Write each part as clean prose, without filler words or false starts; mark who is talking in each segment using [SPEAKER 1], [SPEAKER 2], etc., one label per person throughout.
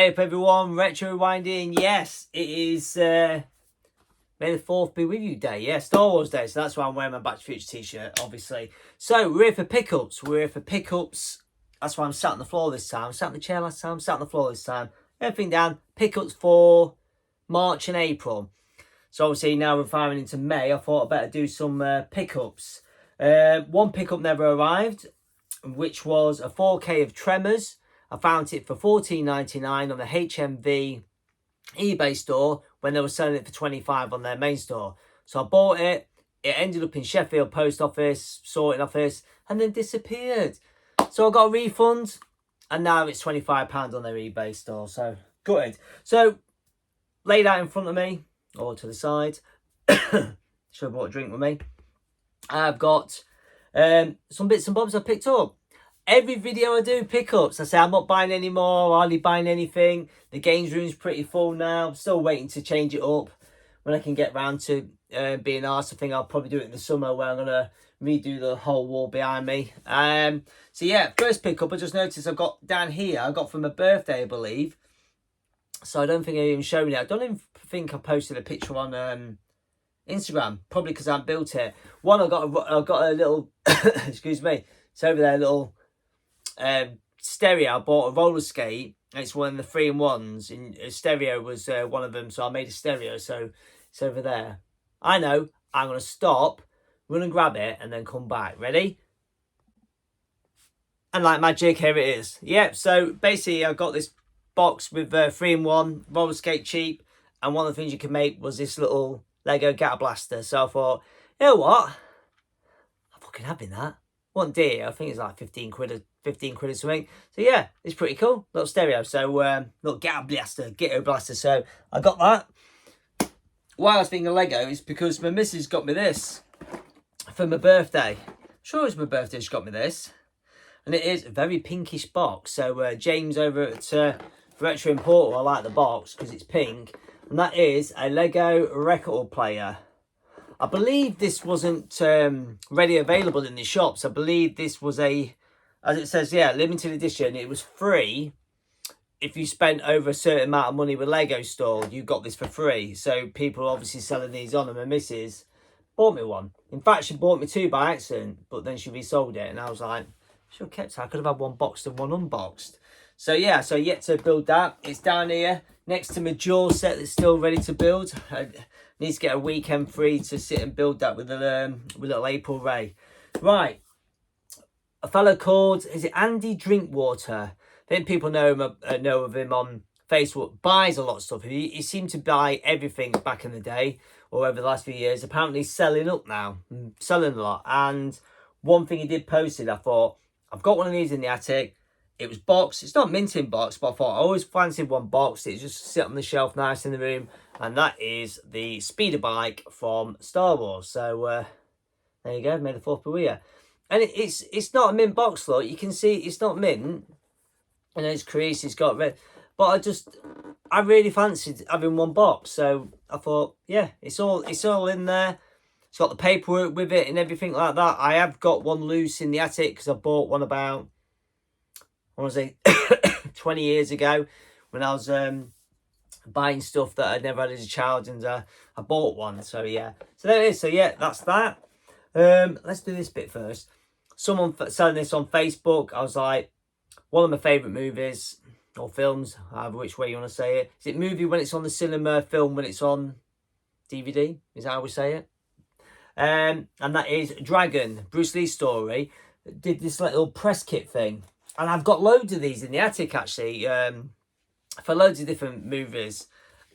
[SPEAKER 1] Hey up everyone, RetroRewinding. Yes, it is May the 4th be with you day. Yeah, Star Wars Day, so that's why I'm wearing my Back to the Future t-shirt, obviously. So, we're here for pickups. That's why I'm sat on the floor this time. I sat on the chair last time, I'm sat on the floor this time. Everything down. Pickups for March and April. So obviously now we're firing into May, I thought I'd better do some pickups. One pickup never arrived, which was a 4K of Tremors. I found it for $14.99 on the HMV eBay store when they were selling it for $25 on their main store. So I bought it. It ended up in Sheffield Post Office, sorting office, and then disappeared. So I got a refund, and now it's £25 on their eBay store. So gutted. So laid out in front of me, or to the side. Should have brought a drink with me. I've got some bits and bobs I picked up. Every video I do pickups. I say I'm not buying any more, hardly buying anything. The games room's pretty full now. I'm still waiting to change it up when I can get round to being asked. I think I'll probably do it in the summer where I'm going to redo the whole wall behind me. So yeah, first pickup I just noticed I've got down here. I got for my birthday, I believe. So I don't think I've even shown it. I don't even think I posted a picture on Instagram. Probably because I haven't built it. One, I got a little, excuse me, it's over there, little stereo. I bought a roller skate. It's one of the 3-in-1s, and a stereo was one of them, so I made a stereo, so it's over there. I know. I'm going to stop, run and grab it, and then come back. Ready? And like magic, here it is. Yep, so basically I got this box with 3-in-1, roller skate cheap, and one of the things you can make was this little Lego Gat Blaster. So I thought, you know what? I'm fucking having that. One day, I think it's like 15 quid or something. So yeah, it's pretty cool. Little stereo. So little Ghetto Blaster. So I got that. Why I was thinking of Lego is because my missus got me this for my birthday. I'm sure it was my birthday she got me this. And it is a very pinkish box. So James over at Retro Importer, I like the box because it's pink. And that is a Lego record player. I believe this wasn't ready available in the shops. I believe this was a, as it says, yeah, limited edition. It was free. If you spent over a certain amount of money with Lego store, you got this for free. So people are obviously selling these on, and my missus bought me one. In fact, she bought me 2 by accident, but then she resold it. And I was like, should have kept it. I could have had one boxed and one unboxed. So yeah, so yet to build that. It's down here next to my Jaw set that's still ready to build. I need to get a weekend free to sit and build that with little April Ray. Right. A fellow called, is it Andy Drinkwater? I think people know of him on Facebook. Buys a lot of stuff. He seemed to buy everything back in the day or over the last few years. Apparently he's selling up now. Selling a lot. And one thing he did post it, I thought, I've got one of these in the attic. It was boxed. It's not minting box, but I thought I always fancied one boxed. It just sit on the shelf nice in the room. And that is the speeder bike from Star Wars. So there you go. May the 4th be with you. And it's not a mint box, look. You can see it's not mint. And it's creased. It's got red. But I really fancied having one box. So I thought, yeah, it's all in there. It's got the paperwork with it and everything like that. I have got one loose in the attic because I bought one about, I want to say 20 years ago when I was buying stuff that I'd never had as a child, and I bought one. So yeah, so there it is. So yeah, that's that. Let's do this bit first. Someone selling this on Facebook. I was like, one of my favourite movies or films, however which way you want to say it. Is it movie when it's on the cinema, film when it's on DVD? Is that how we say it? And that is Dragon, Bruce Lee's story. Did this little press kit thing. And I've got loads of these in the attic, actually, for loads of different movies.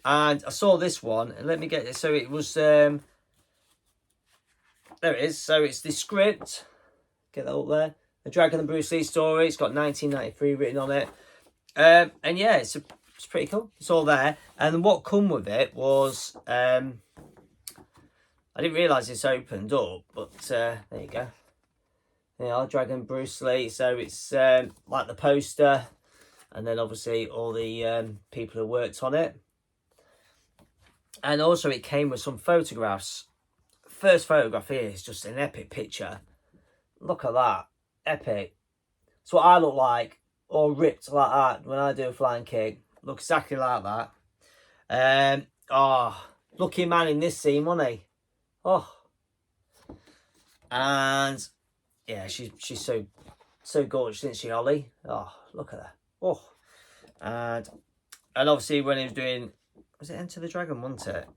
[SPEAKER 1] And I saw this one, and let me get it. So it was, there it is. So it's the script. Get that up there. The Dragon and Bruce Lee story. It's got 1993 written on it. And yeah, it's pretty cool. It's all there. And what come with it was, I didn't realise it's opened up, but there you go. Yeah, Dragon Bruce Lee. So it's like the poster, and then obviously all the people who worked on it. And also it came with some photographs. First photograph here is just an epic picture. Look at that. Epic. It's what I look like, all ripped like that when I do a flying kick. Look exactly like that. Oh, lucky man in this scene, wasn't he? Oh, and yeah, she's so gorgeous, isn't she, Ollie? Oh, look at her. Oh, and obviously when he was doing, was it Enter the Dragon, wasn't it?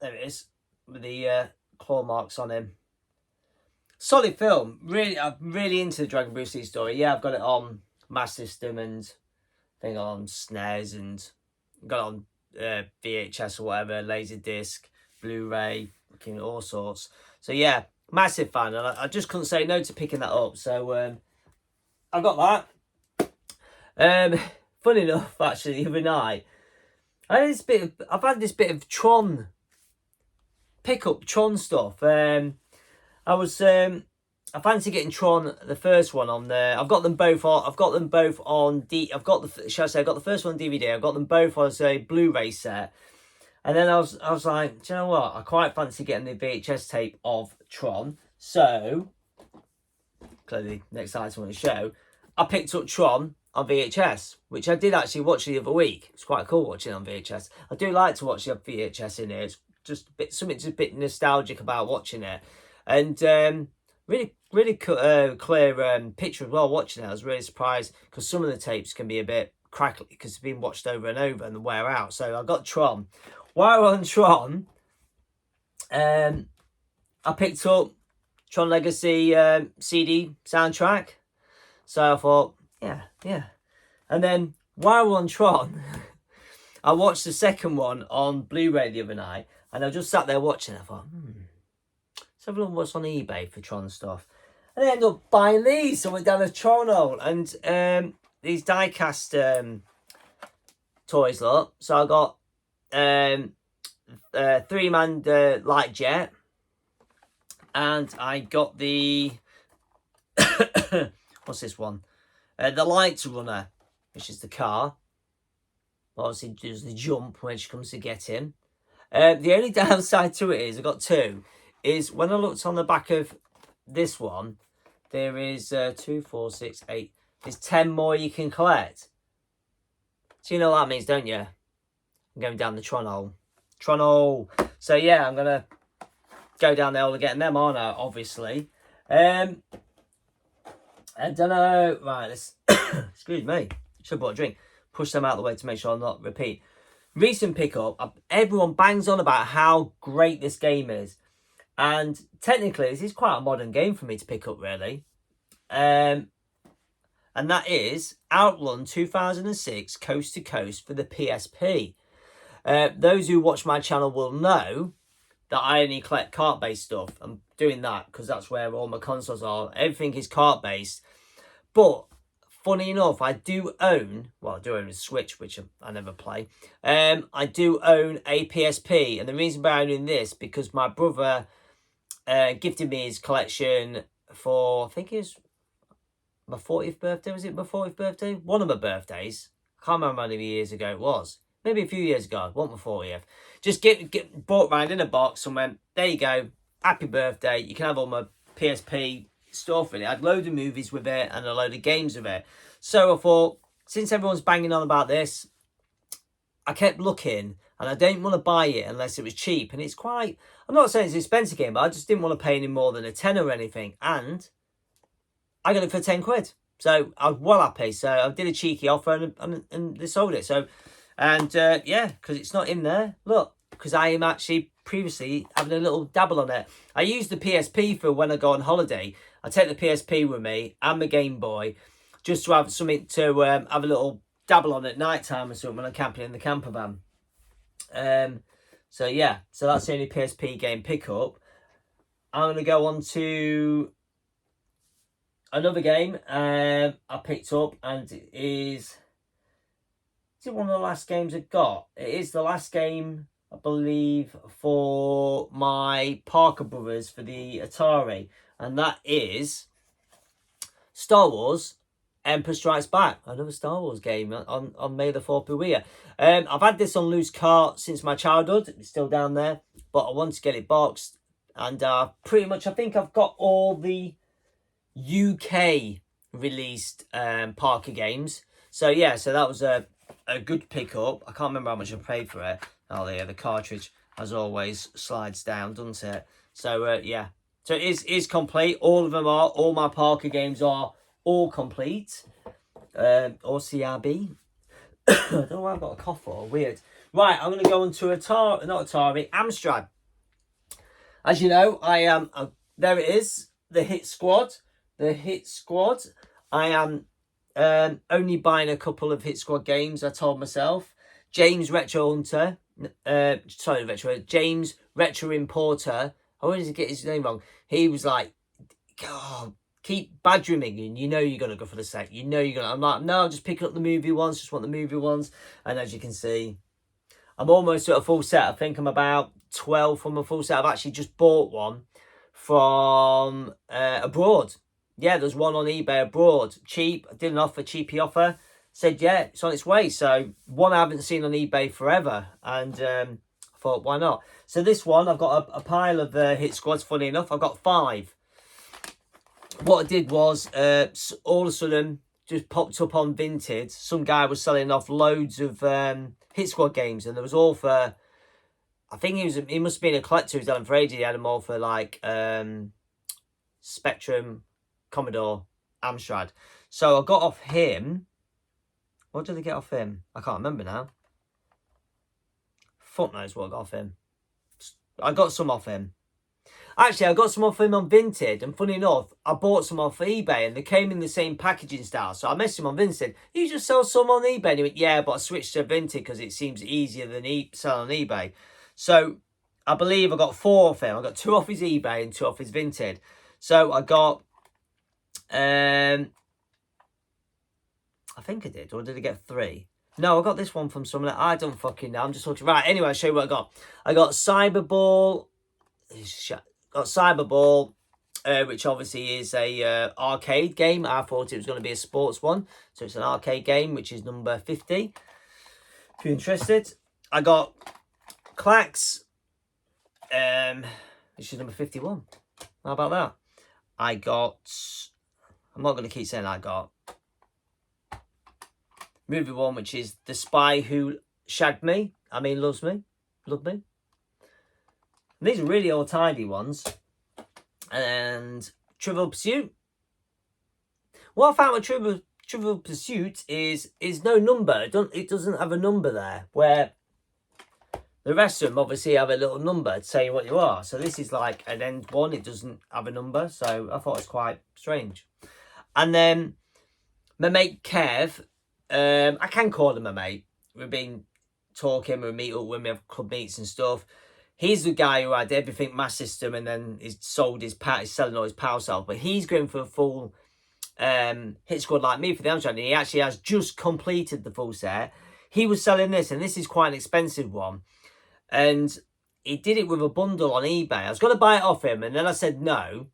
[SPEAKER 1] There it is, with the claw marks on him. Solid film. Really, I'm really into the Dragon Bruce Lee story. Yeah, I've got it on Master System and I think on Snes and got it on VHS or whatever, Laserdisc, Blu-ray, all sorts. So yeah, massive fan, and I just couldn't say no to picking that up. So I got that. Funny enough, actually, the other night, I've had this bit of Tron, pick up Tron stuff. I fancy getting Tron, the first one on there. I've got them both on. I've got the first one on DVD. I've got them both on a Blu-ray set. And then I was like, do you know what? I quite fancy getting the VHS tape of Tron. So clearly, next item on the show, I picked up Tron on VHS, which I did actually watch the other week. It's quite cool watching it on VHS. I do like to watch the VHS in here. It's just something a bit nostalgic about watching it. And really clear picture as well watching it. I was really surprised because some of the tapes can be a bit crackly because they've been watched over and over and wear out. So I got Tron. While on Tron, I picked up Tron Legacy CD soundtrack. So I thought, yeah. And then while on Tron, I watched the second one on Blu-ray the other night, and I just sat there watching it. I thought, let's have a look what's on eBay for Tron stuff. And I ended up buying these. So I went down to Tron hole, and these die-cast toys, look. So I got 3-man light jet, and I got the what's this one? The light runner, which is the car. Obviously, does the jump when she comes to get him. The only downside to it is, I got two, is when I looked on the back of this one, there is 2, 4, 6, 8. There's 10 more you can collect. So you know what that means, don't you? I'm going down the Tron hole. Tron hole. So yeah, I'm going to go down there and get them, aren't I? Obviously. I don't know. Right, let's... excuse me. Should have bought a drink. Push them out of the way to make sure I'm not repeat. Recent pickup. Everyone bangs on about how great this game is. And technically, this is quite a modern game for me to pick up, really. And that is Outrun 2006 Coast to Coast for the PSP. Those who watch my channel will know that I only collect cart-based stuff. I'm doing that because that's where all my consoles are. Everything is cart-based. But, funny enough, I do own a Switch, which I never play. I do own a PSP. And the reason why I'm doing this, because my brother gifted me his collection for, I think it was my 40th birthday. Was it my 40th birthday? One of my birthdays. I can't remember how many years ago it was. Maybe a few years ago. It wasn't my 40th. Just get bought round in a box and went, there you go. Happy birthday. You can have all my PSP stuff in it. I had a load of movies with it and a load of games with it. So I thought, since everyone's banging on about this, I kept looking and I didn't want to buy it unless it was cheap. And it's quite, I'm not saying it's an expensive game, but I just didn't want to pay any more than a tenner or anything. And I got it for 10 quid. So I was well happy. So I did a cheeky offer and they sold it. So, and yeah, because it's not in there. Look, because I am actually previously having a little dabble on it. I use the PSP for when I go on holiday. I take the PSP with me and my Game Boy just to have something to have a little dabble on at night time or something when I'm camping in the camper van. So yeah, so that's the only PSP game pickup. I'm going to go on to another game I picked up, and it is it one of the last games I got? It is the last game, I believe, for my Parker brothers for the Atari, and that is Star Wars Empire Strikes Back, another Star Wars game on May the 4th be here. I've had this on loose cart since my childhood. It's still down there, but I want to get it boxed, and pretty much I think I've got all the UK released Parker games. So yeah, so that was a good pickup. I can't remember how much I paid for it. Oh, yeah, the cartridge, as always, slides down, doesn't it? So, yeah. So it is complete. All of them are. All my Parker games are all complete. Or CRB. I don't know why I've got a cough for. Weird. Right, I'm going to go on to Amstrad. As you know, I am... there it is. The Hit Squad. The Hit Squad. I am only buying a couple of Hit Squad games, I told myself. James Retro Hunter. James Retro Importer. I always get his name wrong. He was like, God, keep badgering me. You know you're going to go for the set. You know you're going to... I'm like, no, just picking up the movie ones. Just want the movie ones. And as you can see, I'm almost at a full set. I think I'm about 12 from a full set. I've actually just bought one from abroad. Yeah, there's one on eBay abroad. Cheap. I did an offer, cheapy offer. Said, yeah, it's on its way. So one I haven't seen on eBay forever. And I thought, why not? So this one, I've got a pile of Hit Squads, funny enough. I've got 5. What I did was, all of a sudden, just popped up on Vinted. Some guy was selling off loads of Hit Squad games. And there was all for... I think he must have been a collector who's done them for ages. He had them all for like Spectrum, Commodore, Amstrad. So I got off him. What did I get off him? I can't remember now. Fuck knows what I got off him. I got some off him. Actually, I got some off him on Vinted. And funny enough, I bought some off eBay. And they came in the same packaging style. So I messaged him on Vinted. You just sell some on eBay? And he went, yeah, but I switched to Vinted because it seems easier than selling on eBay. So, I believe I got 4 off him. I got 2 off his eBay and 2 off his Vinted. So, I got... I think I did. Or did I get 3? No, I got this one from someone. I don't fucking know. I'm just talking... Right, anyway, I'll show you what I got. I got Cyberball. Which obviously is a arcade game. I thought it was going to be a sports one. So, it's an arcade game, which is number 50. If you're interested. I got... Clacks, which is number 51. How about that? I got... I'm not going to keep saying I got. Movie one, which is The Spy Who Shagged Me. I mean, loves me. Loved me. And these are really all tidy ones. And Trivial Pursuit. What I found with Trivial Pursuit is no number. It doesn't have a number there. Where... the rest of them obviously have a little number to tell you what you are. So this is like an end one. It doesn't have a number. So I thought it was quite strange. And then my mate Kev, I can call him my mate. We've been talking, we meet up when we have club meets and stuff. He's the guy who had everything mass system and then he's sold his he's selling all his power cells. But he's going for a full Hit Squad like me for the Amstrad. And he actually has just completed the full set. He was selling this, and this is quite an expensive one. And he did it with a bundle on eBay. I was going to buy it off him, and then I said no.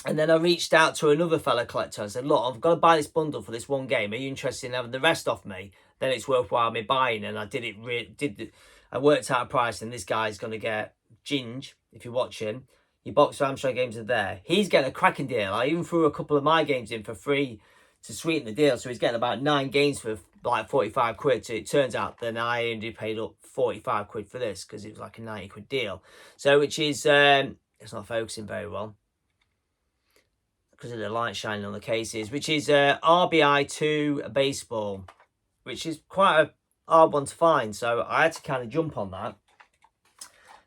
[SPEAKER 1] And then I reached out to another fellow collector. I said, look, I've got to buy this bundle for this one game. Are you interested in having the rest off me? Then it's worthwhile me buying. And I did it. I worked out a price, and this guy's going to get Ginge, if you're watching. Your box of Amstrad games are there. He's getting a cracking deal. I even threw a couple of my games in for free to sweeten the deal. So he's getting about 9 games for like 45 quid. So it turns out then I only paid up 45 quid for this because it was like a 90 quid deal. So which is, it's not focusing very well because of the light shining on the cases, which is RBI2 baseball, which is quite a hard one to find. So I had to kind of jump on that.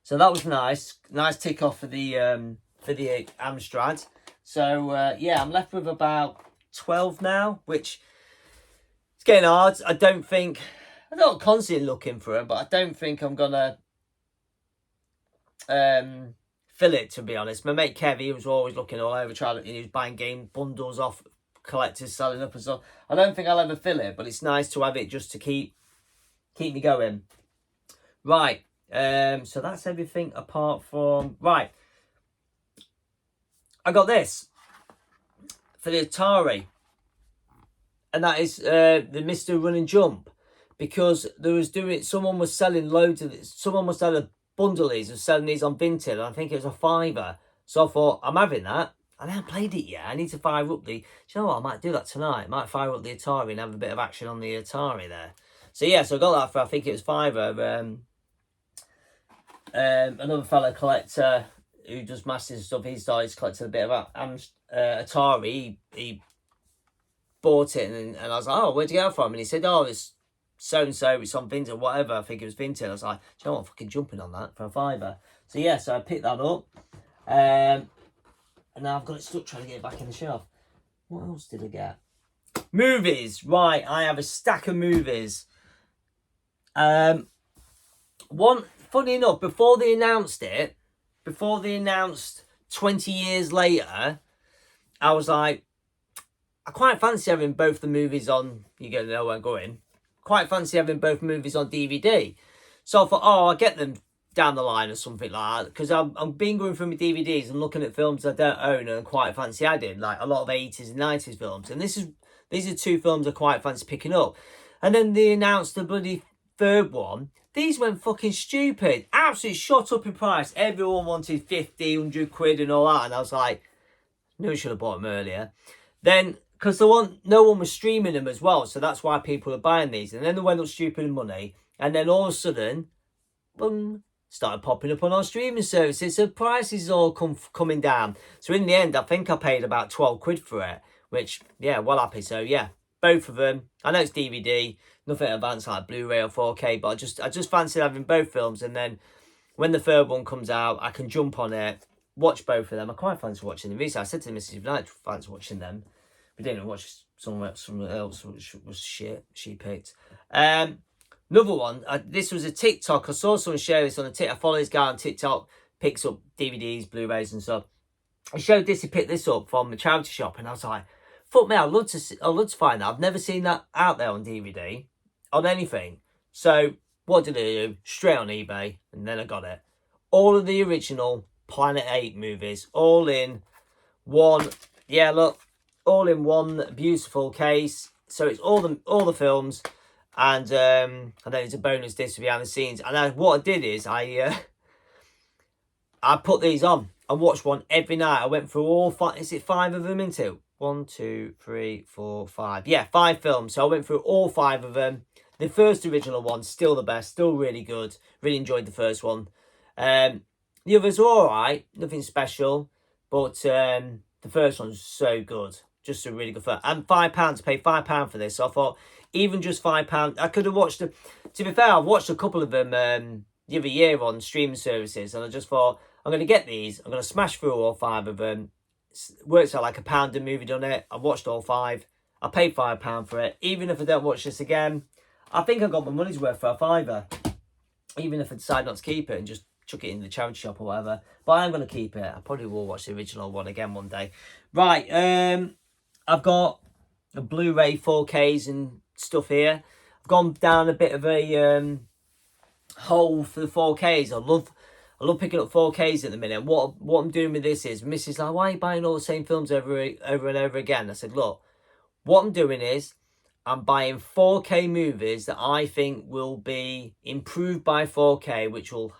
[SPEAKER 1] So that was nice. Nice tick off for the Amstrad. So yeah, I'm left with about 12 now, which is getting hard. I'm not constantly looking for them, but I don't think I'm gonna fill it, to be honest. My mate Kev, he was always looking all over, he was buying game bundles off collectors, selling up and stuff. I don't think I'll ever fill it, but it's nice to have it just to keep me going. Right, so that's everything apart from... Right, I got this for the Atari, and that is the Mr. Run and Jump, because someone was selling loads of it. Someone was selling a bundle of these, was selling these on Vinted, and I think it was a £5. So I thought, I'm having that. I haven't played it yet. I need to fire up do you know what? I might do that tonight. I might fire up the Atari and have a bit of action on the Atari there. So yeah, so I got that for, I think it was £5. Another fellow collector who does masters and stuff, he started collecting a bit of Atari. He bought it, and I was like, oh, where'd you get it from? And he said, oh, it's so-and-so, it's on Vinted, whatever. I think it was Vinted. I was like, do you know what, I'm fucking jumping on that for a £5. So yeah, so I picked that up. And now I've got it stuck trying to get it back in the shelf. What else did I get? Movies. Right, I have a stack of movies. One, funny enough, before they announced 20 years later, I was like, I quite fancy having both the movies on, you're going to know where I'm going, quite fancy having both movies on DVD. So I thought, oh, I'll get them down the line or something like that, because I'm been going through my DVDs and looking at films I don't own and quite fancy adding, like a lot of 80s and 90s films. And these are two films I quite fancy picking up. And then they announced the bloody third one. These went fucking stupid. Absolutely shot up in price. Everyone wanted 50, 100 quid and all that. And I was like, no, I should have bought them earlier. Then, because no one was streaming them as well. So that's why people are buying these. And then they went up stupid in money. And then all of a sudden, boom, started popping up on our streaming services. So prices all coming down. So in the end, I think I paid about 12 quid for it. Which, yeah, well happy. So yeah, both of them. I know it's DVD, nothing advanced like Blu-ray or 4K, but I just fancied having both films, and then when the third one comes out, I can jump on it, watch both of them. I quite fancy watching them. Recently, I said to the missus, I fancy watching them. We didn't watch someone else, which was shit. She picked. Another one. This was a TikTok. I saw someone share this on a TikTok. I follow this guy on TikTok. Picks up DVDs, Blu-rays, and stuff. He showed this. He picked this up from the charity shop, and I was like, fuck me, I'd love to find that. I've never seen that out there on DVD, on anything. So what did I do? Straight on eBay, and then I got it. All of the original Planet 8 movies, all in one. Yeah, look, all in one beautiful case. So it's all the films, and then it's a bonus disc behind the scenes. And what I did is I put these on. I watched one every night. I went through all five. Is it 5 of them into? 1, 2, 3, 4, 5. Yeah, 5 films. So I went through all 5 of them. The first original one, still the best. Still really good. Really enjoyed the first one. The others were alright. Nothing special. But the first one's so good. Just a really good film. And £5. I paid £5 for this. So I thought, even just £5, I could have watched them. To be fair, I've watched a couple of them the other year on streaming services. And I just thought, I'm going to get these. I'm going to smash through all 5 of them. Works out like £1 a movie, done it. I watched all 5. I paid £5 for it. Even if I don't watch this again, I think I got my money's worth for a £5. Even if I decide not to keep it and just chuck it in the charity shop or whatever. But I'm going to keep it. I probably will watch the original one again one day. Right, I've got a Blu-ray 4Ks and stuff here. I've gone down a bit of a hole for the 4Ks. I love picking up 4Ks at the minute. What I'm doing with this is, Mrs. like, why are you buying all the same films over and over again? I said, look, what I'm doing is, I'm buying 4K movies that I think will be improved by 4K, which will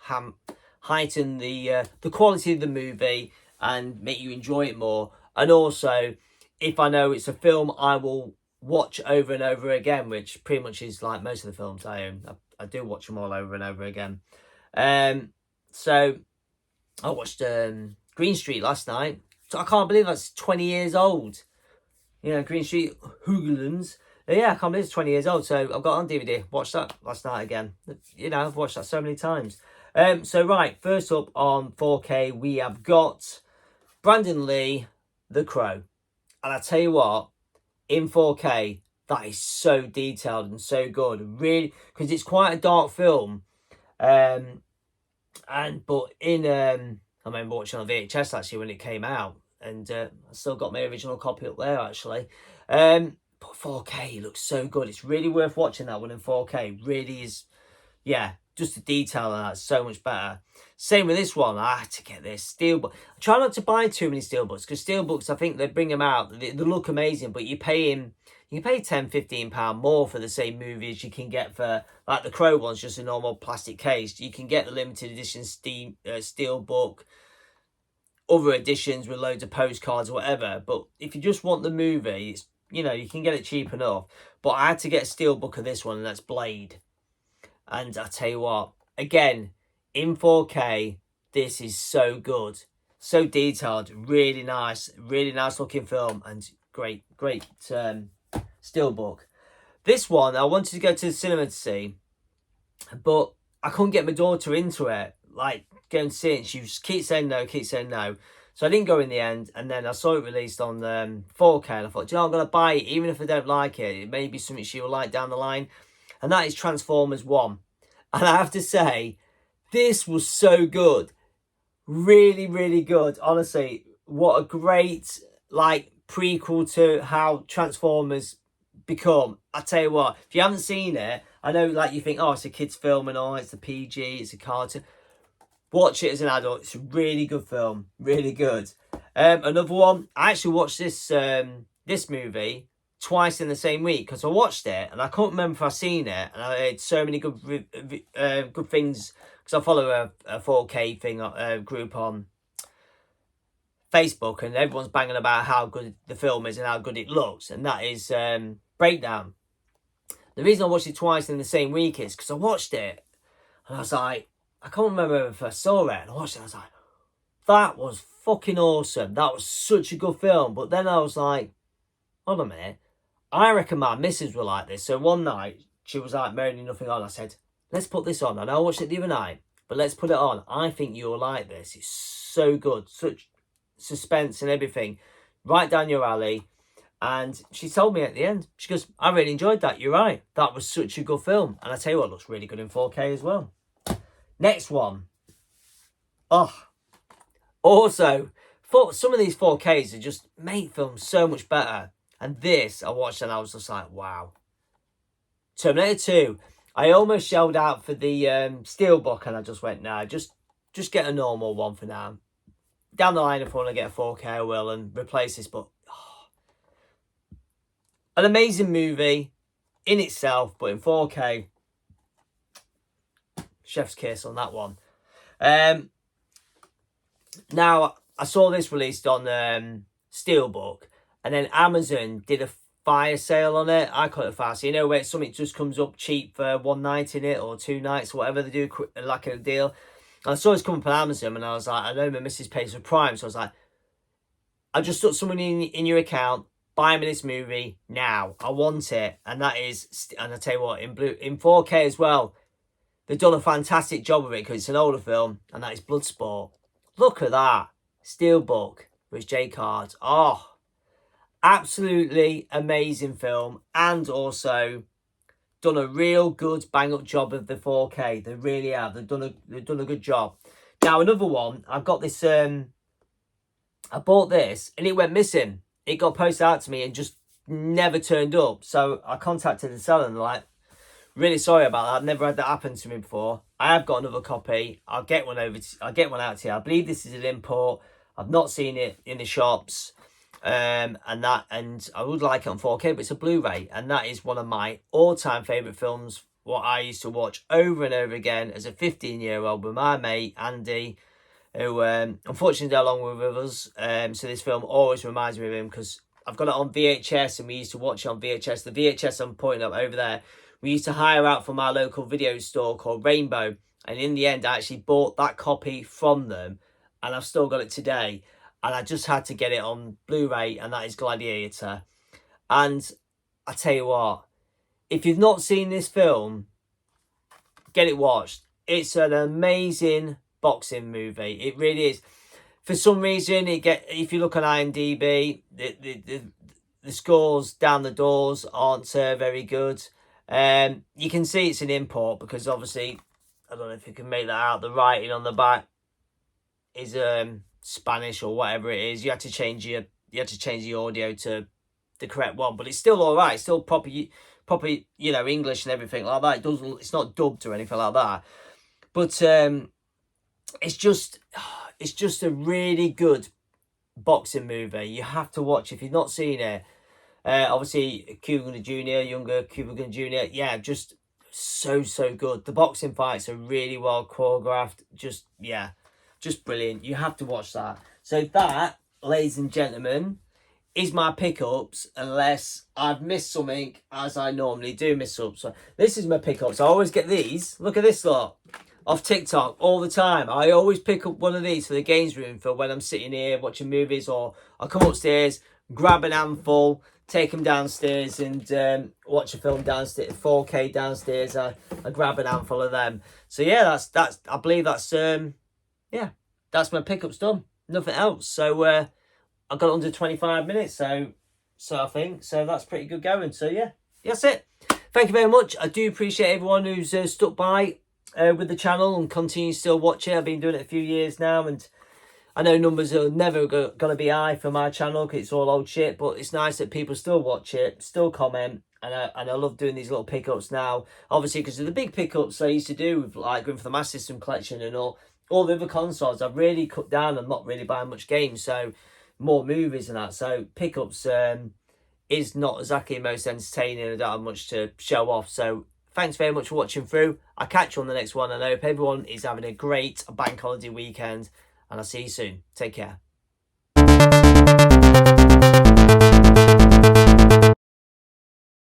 [SPEAKER 1] heighten the quality of the movie and make you enjoy it more. And also, if I know it's a film I will watch over and over again, which pretty much is like most of the films I own. I do watch them all over and over again. So I watched Green Street last night. So I can't believe that's 20 years old. You know, Green Street Hooligans. Yeah, I can't believe it's 20 years old. So I've got it on DVD. Watched that last night again. You know, I've watched that so many times. So right, first up on 4K, we have got Brandon Lee, The Crow. And I tell you what, in 4K, that is so detailed and so good. Really, because it's quite a dark film. But in I remember watching on VHS actually when it came out, and I still got my original copy up there actually. But 4K looks so good. It's really worth watching that one in 4K. Really is, yeah. Just the detail on that's so much better. Same with this one. I had to get this steelbook. I try not to buy too many steelbooks, because steelbooks, I think they bring them out. They look amazing, but you pay £10-15 more for the same movie as you can get for, like the Crow one's just a normal plastic case. You can get the limited edition steelbook, other editions with loads of postcards or whatever. But if you just want the movie, you know, you can get it cheap enough. But I had to get a steelbook of this one, and that's Blade. And I tell you what, again, in 4K, this is so good. So detailed, really nice looking film, and great steelbook. This one, I wanted to go to the cinema to see, but I couldn't get my daughter into it. Like, going to see it, and she just keeps saying no. So I didn't go in the end, and then I saw it released on 4K, and I thought, you know, I'm going to buy it, even if I don't like it. It may be something she will like down the line. And that is Transformers 1. And I have to say, this was so good. Really, really good. Honestly, what a great, like, prequel to how Transformers become. I tell you what, if you haven't seen it, I know, like, you think, oh, it's a kid's film and all, it's a PG, it's a cartoon. Watch it as an adult. It's a really good film. Really good. Another one, I actually watched this movie twice in the same week, because I watched it and I couldn't remember if I've seen it, and I heard so many good things, because I follow a 4K thing group on Facebook, and everyone's banging about how good the film is and how good it looks, and that is Breakdown. The reason I watched it twice in the same week is because I watched it and I was like, I can't remember if I saw it, and I watched it and I was like, that was fucking awesome, that was such a good film. But then I was like, hold on a minute, I reckon my missus were like this. So one night, she was like moaning nothing on. I said, let's put this on. I know I watched it the other night, but let's put it on. I think you'll like this. It's so good. Such suspense and everything. Right down your alley. And she told me at the end, she goes, I really enjoyed that. You're right. That was such a good film. And I tell you what, it looks really good in 4K as well. Next one. Oh. Also, some of these 4Ks are just make films so much better. And this, I watched and I was just like, wow. Terminator 2. I almost shelled out for the Steelbook, and I just went, nah, just get a normal one for now. Down the line, if I want to get a 4K, I will, and replace this. But an amazing movie in itself, but in 4K, chef's kiss on that one. Now, I saw this released on Steelbook, and then Amazon did a fire sale on it. I call it a fire sale. You know, where something just comes up cheap for one night in it, or 2 nights, or whatever they do, like a deal. And I saw this come up on Amazon, and I was like, I know my missus pays for Prime, so I was like, I just stuck someone in your account, buy me this movie now. I want it. And that is, and I tell you what, in 4K as well, they've done a fantastic job of it, because it's an older film, and that is Bloodsport. Look at that. Steelbook with J cards. Oh, absolutely amazing film, and also done a real good bang up job of the 4K. They really have. They've done a good job. Now, another one, I've got this I bought this and it went missing. It got posted out to me and just never turned up. So I contacted the seller and they're like, really sorry about that. I've never had that happen to me before. I have got another copy. I'll get one out to you. I believe this is an import. I've not seen it in the shops. And I would like it on 4K, but it's a Blu-ray, and that is one of my all-time favourite films, what I used to watch over and over again as a 15-year-old with my mate Andy, who unfortunately no longer with us. So this film always reminds me of him, because I've got it on VHS, and we used to watch it on VHS. The VHS I'm pointing up over there, we used to hire out from our local video store called Rainbow, and in the end I actually bought that copy from them, and I've still got it today. And I just had to get it on Blu-ray, and that is Gladiator. And I tell you what, if you've not seen this film, get it watched. It's an amazing boxing movie. It really is. For some reason, if you look on IMDb, the scores down the doors aren't very good. You can see it's an import, because obviously, I don't know if you can make that out, the writing on the back is Spanish or whatever it is. You had to change the audio to the correct one, but it's still all right. It's still proper, you know, English and everything like that. It's not dubbed or anything like that. But it's just a really good boxing movie. You have to watch if you've not seen it. Obviously, younger Cuba Gooding Jr. Yeah, just so good. The boxing fights are really well choreographed. Just brilliant. You have to watch that. So that, ladies and gentlemen, is my pickups, unless I've missed something, as I normally do miss up. So this is my pickups. I always get these. Look at this lot off TikTok all the time. I always pick up one of these for the games room for when I'm sitting here watching movies, or I come upstairs, grab an handful, take them downstairs and watch a film downstairs, 4K downstairs. I grab an handful of them. So yeah, that's I believe that's yeah, that's my pickups done. Nothing else. So I got under 25 minutes. So I think that's pretty good going. So yeah, that's it. Thank you very much. I do appreciate everyone who's stuck by with the channel and continues still watching. I've been doing it a few years now, and I know numbers are never going to be high for my channel because it's all old shit, but it's nice that people still watch it, still comment, and I love doing these little pickups now. Obviously, because of the big pickups I used to do with like going for the Master System collection and all the other consoles, I've really cut down and not really buying much games, so more movies and that. So pickups is not exactly most entertaining. I don't have much to show off. So thanks very much for watching through. I'll catch you on the next one, and I hope everyone is having a great bank holiday weekend, and I'll see you soon. Take care.